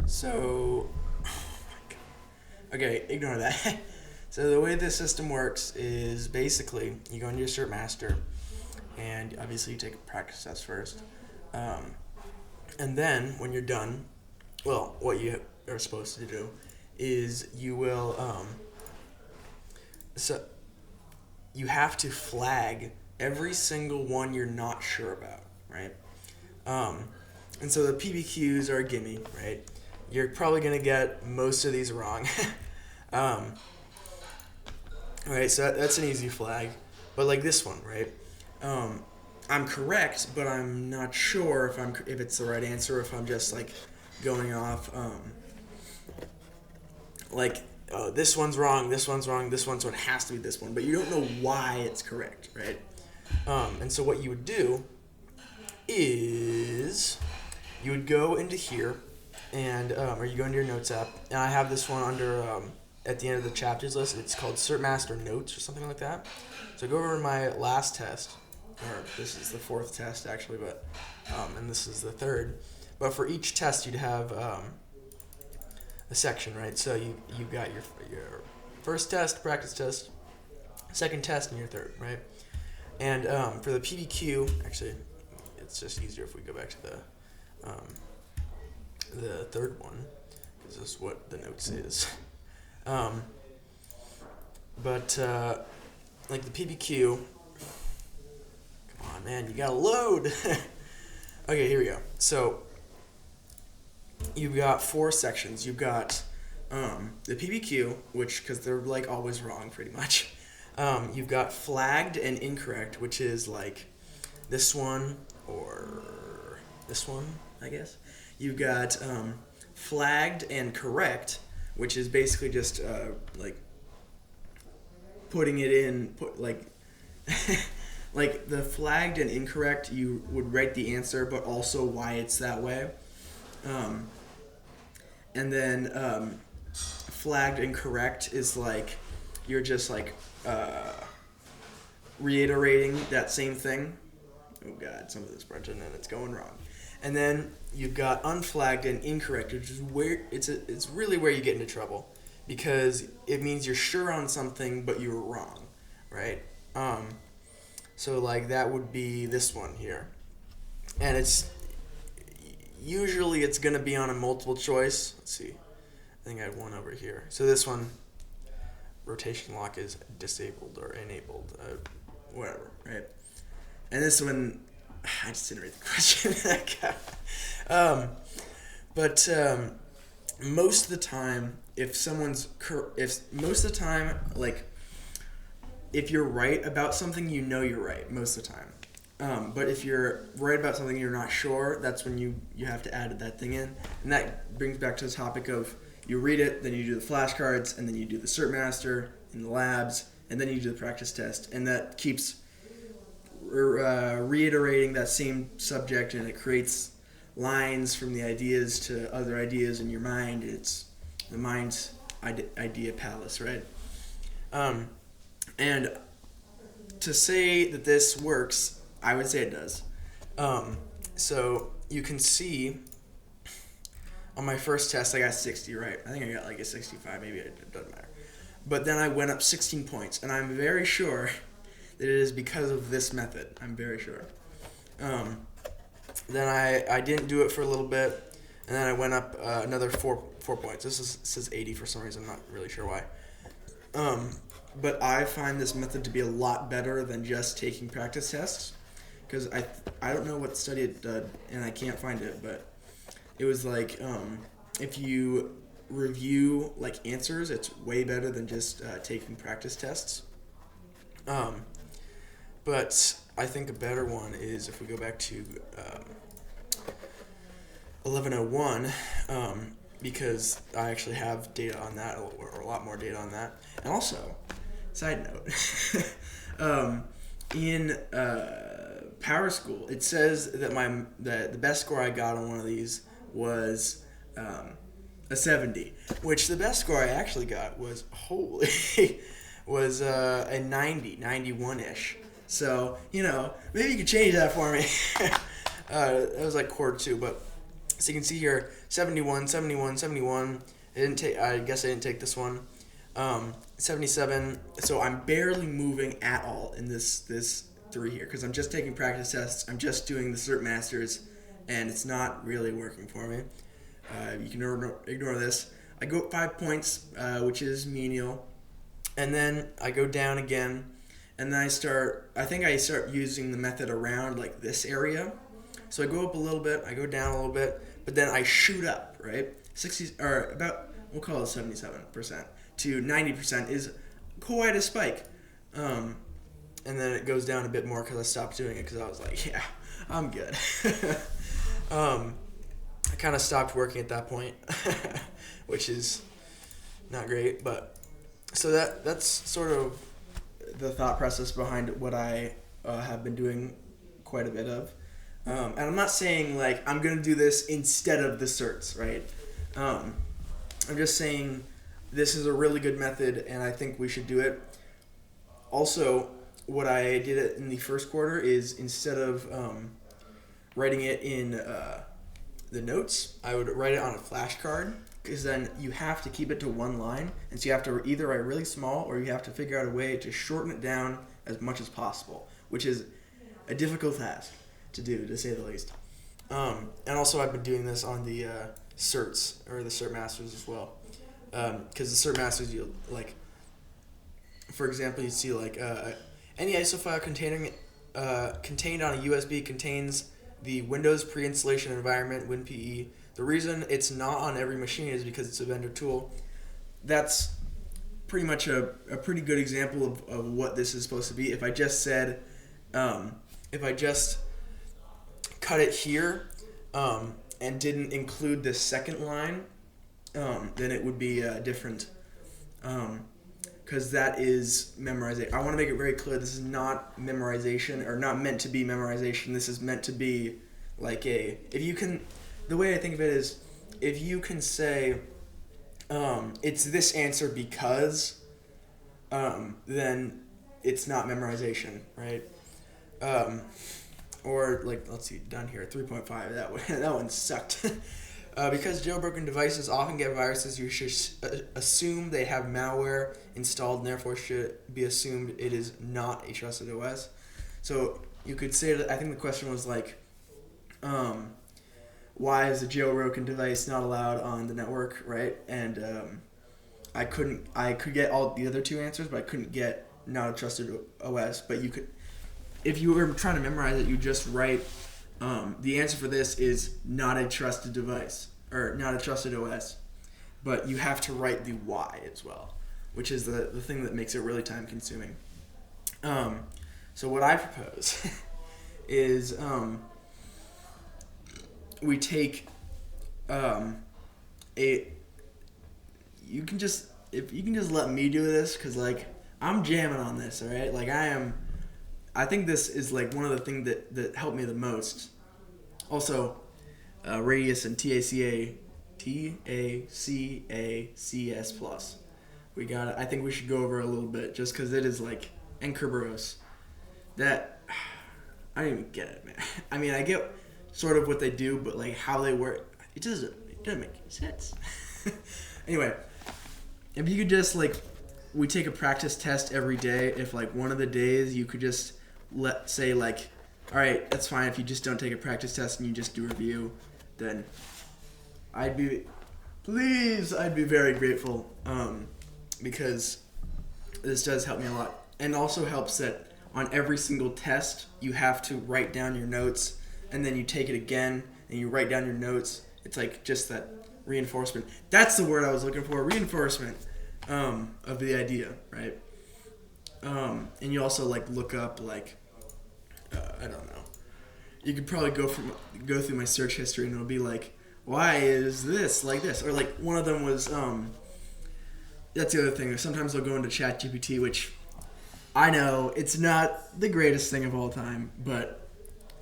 So, okay, ignore that. So the way the system works is basically you go into your Cert Master, and obviously you take a practice test first, um, and then when you're done, well, what you are supposed to do is you will so you have to flag every single one you're not sure about, right? Um, and so the PBQs are a gimme, right? You're probably gonna get most of these wrong. um, right, so that's an easy flag. But like this one, right? Um, I'm correct, but I'm not sure if it's the right answer, or if I'm just like going off like this one's wrong, this one's wrong, this one, so it has to be this one, but you don't know why it's correct, right? And so what you would do is you would go into here, and or you go into your notes app, and I have this one under at the end of the chapters list. It's called Cert Master Notes or something like that. So go over to my last test, or this is the fourth test actually, but and this is the third. But for each test, you'd have a section, right? So you got your first test, practice test, second test, and your third, right? And for the PBQ, actually, it's just easier if we go back to the third one, because this is what the notes is. But like the PBQ, come on, man, you gotta load. Okay, here we go. So you've got four sections. You've got the PBQ, which, because they're like always wrong pretty much. You've got flagged and incorrect, which is like this one or this one, I guess. You've got flagged and correct, which is basically just like putting it in, like the flagged and incorrect, you would write the answer, but also why it's that way. And then flagged and correct is like you're just like reiterating that same thing. Oh god, some of this printed and it's going wrong. And then you've got unflagged and incorrect, which is where it's really where you get into trouble, because it means you're sure on something but you were wrong, right? So like that would be this one here, and it's usually gonna be on a multiple choice. Let's see, I think I had one over here. So this one, rotation lock is disabled or enabled, whatever, right? And this one, I just didn't read the question. But most of the time, if you're right about something, you know you're right most of the time. But if you're right about something you're not sure, that's when you have to add that thing in. And that brings back to the topic of you read it, then you do the flashcards, and then you do the Cert Master in the labs, and then you do the practice test. And that keeps reiterating that same subject, and it creates lines from the ideas to other ideas in your mind. It's the mind's idea palace, right? And to say that this works, I would say it does. So you can see on my first test I got 60, right? I think I got like a 65, maybe it doesn't matter. But then I went up 16 points, and I'm very sure that it is because of this method. I'm very sure. Then I didn't do it for a little bit, and then I went up another 4 points. This says 80 for some reason. I'm not really sure why. But I find this method to be a lot better than just taking practice tests, because I don't know what study it did, and I can't find it, but it was like if you review like answers, it's way better than just taking practice tests. But I think a better one is if we go back to 1101, because I actually have data on that, or a lot more data on that. And also, side note, in Power School, it says that the best score I got on one of these was a 70, which the best score I actually got was a 90, 91-ish. So, maybe you could change that for me. That was like quarter two, but So you can see here 71, 71, 71. I guess I didn't take this one. 77. So I'm barely moving at all in this 3 here because I'm just taking practice tests. I'm just doing the Cert Masters, and it's not really working for me. You can ignore this. I go up 5 points, which is menial, and then I go down again, and then I start using the method around like this area. So I go up a little bit, I go down a little bit, but then I shoot up, right? 60 or about, we'll call it 77% to 90% is quite a spike. And then it goes down a bit more because I stopped doing it because I was like, yeah, I'm good. I kind of stopped working at that point, which is not great. But so that's sort of the thought process behind what I have been doing quite a bit of. And I'm not saying like I'm gonna do this instead of the certs, right? I'm just saying this is a really good method, and I think we should do it. Also, what I did in the first quarter is instead of writing it in the notes, I would write it on a flashcard, because then you have to keep it to one line, and so you have to either write really small or you have to figure out a way to shorten it down as much as possible, which is a difficult task to do, to say the least. And also I've been doing this on the certs, or the Cert Masters as well, because the Cert Masters, you like, for example, you see like any ISO file contained on a USB contains the Windows pre-installation environment, WinPE. The reason it's not on every machine is because it's a vendor tool. That's pretty much a pretty good example of what this is supposed to be. If I just said, if I just cut it here and didn't include the second line, then it would be different. Because that is memorization. I want to make it very clear this is not memorization, or not meant to be memorization. This is meant to be like the way I think of it is, if you can say, it's this answer because, then it's not memorization, right? Or like, let's see, down here, 3.5, that one sucked. Because jailbroken devices often get viruses, you should assume they have malware installed, and therefore should be assumed it is not a trusted OS. So you could say that, I think the question was like, why is a jailbroken device not allowed on the network, right? And I could get all the other two answers, but I couldn't get not a trusted OS. But you could, if you were trying to memorize it, you just write, the answer for this is not a trusted device, or not a trusted OS, but you have to write the why as well, which is the thing that makes it really time consuming. So what I propose is we take you can just let me do this, because like I'm jamming on this, all right? Like I think this is like one of the things that helped me the most. Also, Radius and TACACS Plus. We got it. I think we should go over a little bit, just because it is like, and Kerberos. That, I don't even get it, man. I mean, I get sort of what they do, but like how they work, it doesn't make any sense. Anyway, if you could just like, we take a practice test every day. If like one of the days you could just say like, all right, that's fine if you just don't take a practice test and you just do a review, then I'd be very grateful, because this does help me a lot. And also helps that on every single test you have to write down your notes, and then you take it again and you write down your notes. It's like just that reinforcement. That's the word I was looking for, reinforcement of the idea, right? And you also like look up like, I don't know. You could probably go through my search history, and it'll be like, why is this like this? Or like one of them was, that's the other thing. Sometimes I'll go into ChatGPT, which I know it's not the greatest thing of all time, but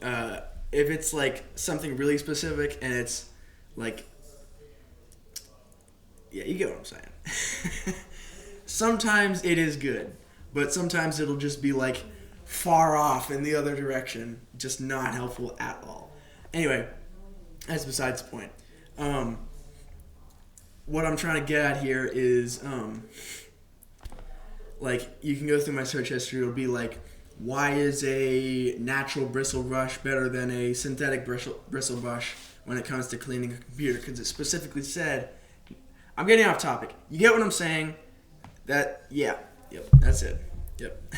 if it's like something really specific and it's like, yeah, you get what I'm saying. Sometimes it is good, but sometimes it'll just be like far off in the other direction, just not helpful at all. Anyway, That's besides the point. Um, what I'm trying to get at here is, like, you can go through my search history. It'll be like, why is a natural bristle brush better than a synthetic bristle brush when it comes to cleaning a computer? Because it specifically said, I'm getting off topic. You get what I'm saying? That, yeah. Yep, that's it. Yep.